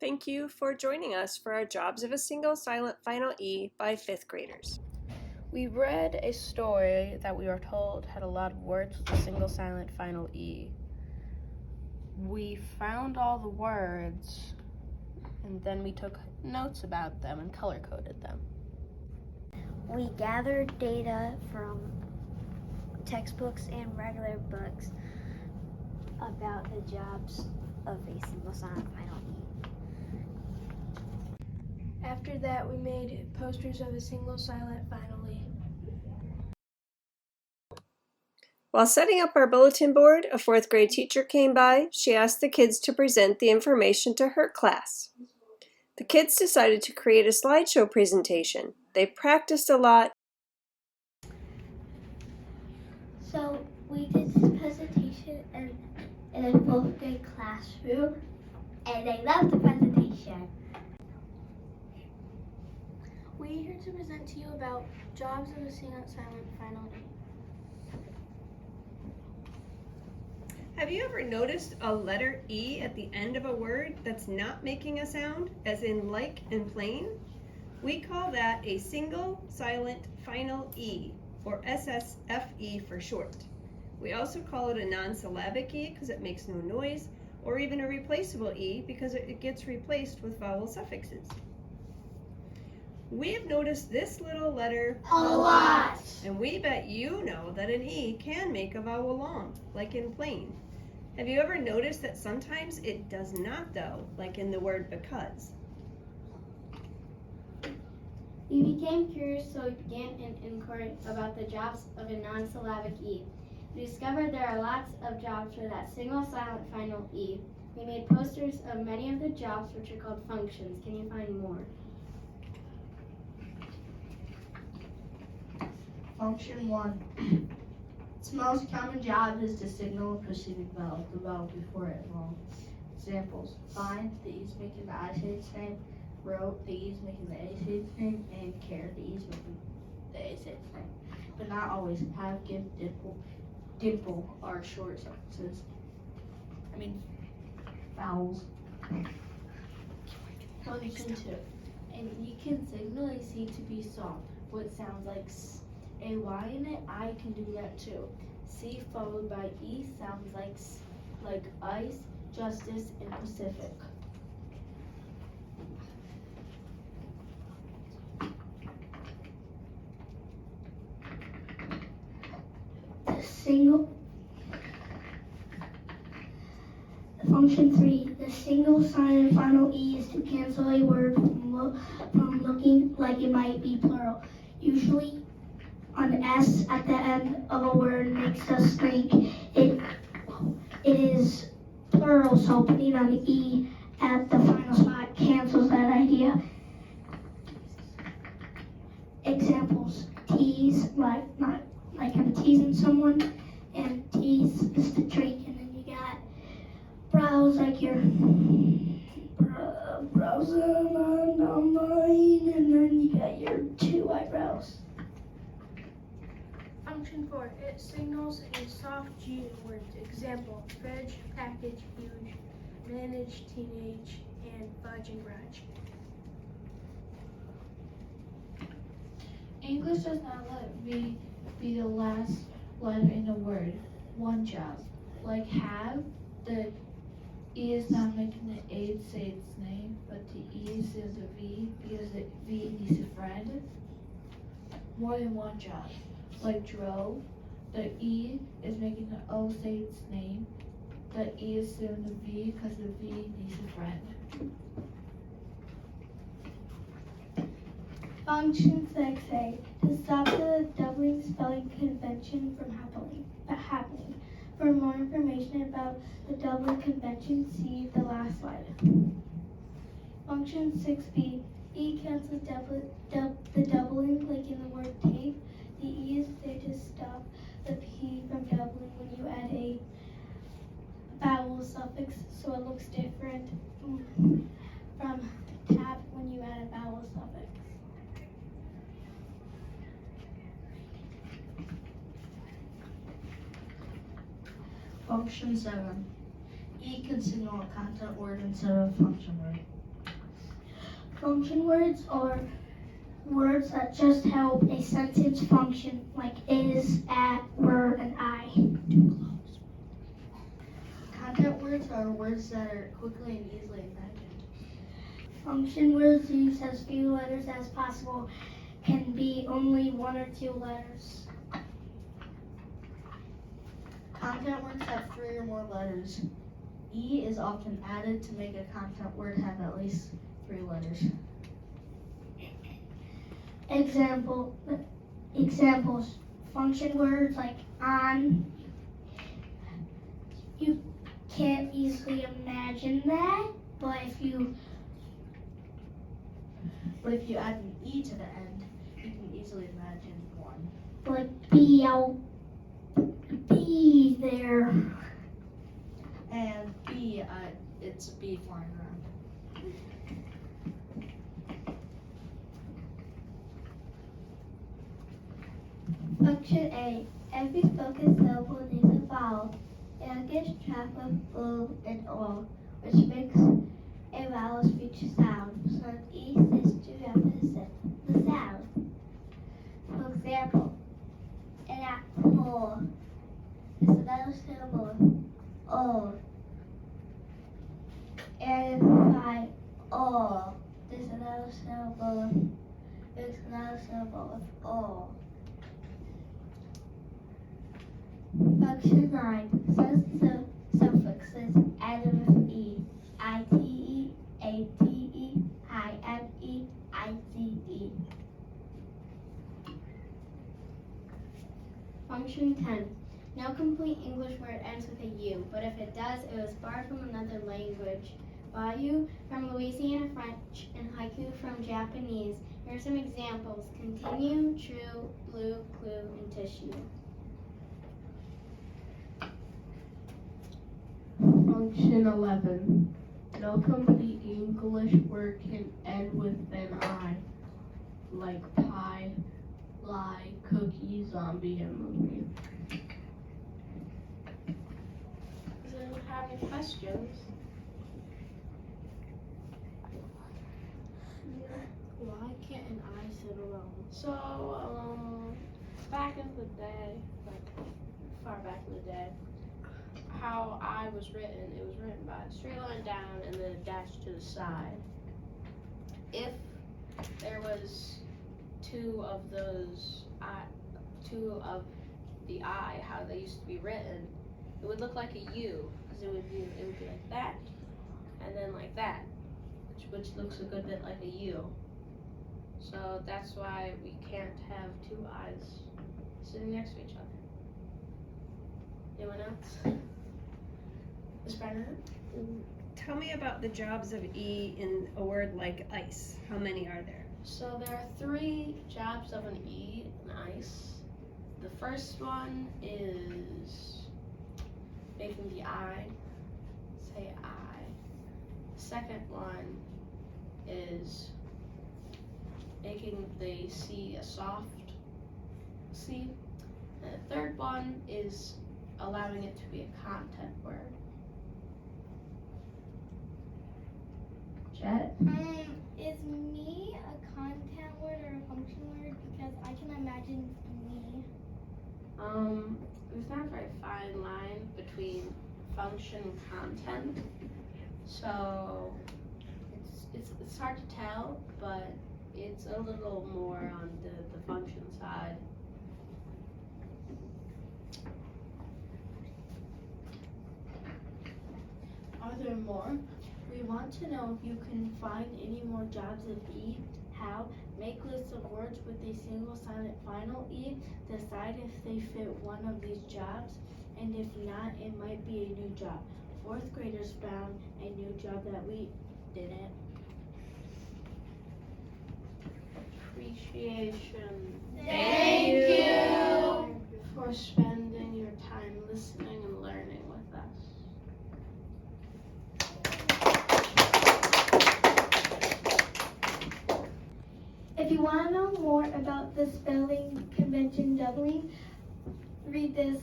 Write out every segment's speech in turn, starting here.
Thank you for joining us for our Jobs of a Single Silent Final E by 5th graders. We read a story that we were told had a lot of words with a single silent final E. We found all the words and then we took notes about them and color-coded them. We gathered data from textbooks and regular books about the jobs of a single silent final E. After that, we made posters of a single silent final E. While setting up our bulletin board, a 4th grade teacher came by. She asked the kids to present the information to her class. The kids decided to create a slideshow presentation. They practiced a lot. So we did this presentation in a 4th grade classroom, and they loved the presentation. We're here to present to you about jobs of a single silent final E. Have you ever noticed a letter E at the end of a word that's not making a sound, as in like and plain? We call that a single silent final E, or SSFE for short. We also call it a non-syllabic E because it makes no noise, or even a replaceable E because it gets replaced with vowel suffixes. We have noticed this little letter A lot. And we bet you know that an E can make a vowel long, like in plain. Have you ever noticed that sometimes it does not though, like in the word because? We became curious, so we began an inquiry about the jobs of a non-syllabic E. We discovered there are lots of jobs for that single silent final E. We made posters of many of the jobs, which are called functions. Can you find more? Function 1. Its most common job is to signal a preceding vowel, the vowel before it long. Examples: find, the E is making the I say its name; wrote, the E is making the A say its name; and care, the E is making the A say its name. But not always. Have, give, dimple are short suffixes. Vowels. Function 2. An E can signal a C to be soft, what sounds like S. A Y and an I can do that too. C followed by E sounds like ice, justice, and Pacific. Function 3. The single silent final E is to cancel a word from looking like it might be plural. Usually, an S at the end of a word makes us think it is plural, so putting an E at the final spot cancels that idea. Examples: tease, like I'm teasing someone, and tease is to drink, and then you got brows, like you're browsing online, and then you got your 2 eyebrows. Function 4. It signals a soft G in words. Example: veg, package, huge, manage, teenage, and fudge and grudge. English does not let V be the last letter in a word. One job. Like have, the E is not making the A say its name, but the E says the V because the V needs a friend. More than one job. Like drove, the E is making the O say its name. The E is still in the V because the V needs a friend. Function 6A. To stop the doubling spelling convention from happening. For more information about the doubling convention, see the last slide. Function 6B. E cancels the doubling, like in the word tape. The E is there to stop the P from doubling when you add a vowel suffix, so it looks different from tap when you add a vowel suffix. Function 7. E can signal a content word instead of a function word. Function words are words that just help a sentence function, like is, at, were, and I. Content words are words that are quickly and easily imagined. Function words use as few letters as possible, can be only 1 or 2 letters. Content words have 3 or more letters. E is often added to make a content word have at least 3 letters. Examples. Function words like on. You can't easily imagine that, but if you add an E to the end, you can easily imagine one. like be there. And B, it's a bee flying around. Function A. Every spoken syllable needs a vowel. It gets track of O and O, which makes a vowel speech sound, so an E sits to represent the sound. For example, an apple is another syllable, O. And by O, there's another syllable, of O. Function 9 says the suffixes ended with E, ite, ate, ine, ice. Function 10. No complete English word ends with a U, but if it does, it was borrowed from another language. Bayou from Louisiana French and haiku from Japanese. Here are some examples. Continue, true, blue, clue, and tissue. Function 11. No complete English word can end with an I, like pie, lie, cookie, zombie, and movie. Does anyone have any questions? Why can't an I sit alone? So, back in the day, like far back in the day, how I was written, it was written by a straight line down and then a dash to the side. If there was two of the I, how they used to be written, it would look like a U, because it would be like that, and then like that, which looks a good bit like a U. So that's why we can't have two I's sitting next to each other. Anyone else? Ms. Brennan? Tell me about the jobs of E in a word like ice. How many are there? So there are 3 jobs of an E in ice. The first one is making the I say I. The second one is making the C a soft C. And the third one is allowing it to be a content word. Jet? Is me a content word or a function word? Because I can imagine me. There's not a very fine line between function and content, so it's hard to tell, but it's a little more on the function side. Are there more? We want to know if you can find any more jobs of E. How? Make lists of words with a single silent final E. Decide if they fit one of these jobs, and if not, it might be a new job. 4th graders found a new job that we didn't. Appreciation. Thank you for spending your time listening and learning with us. If you want to know more about the spelling convention doubling, read this.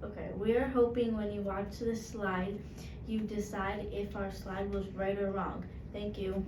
Okay, we are hoping when you watch this slide, you decide if our slide was right or wrong. Thank you.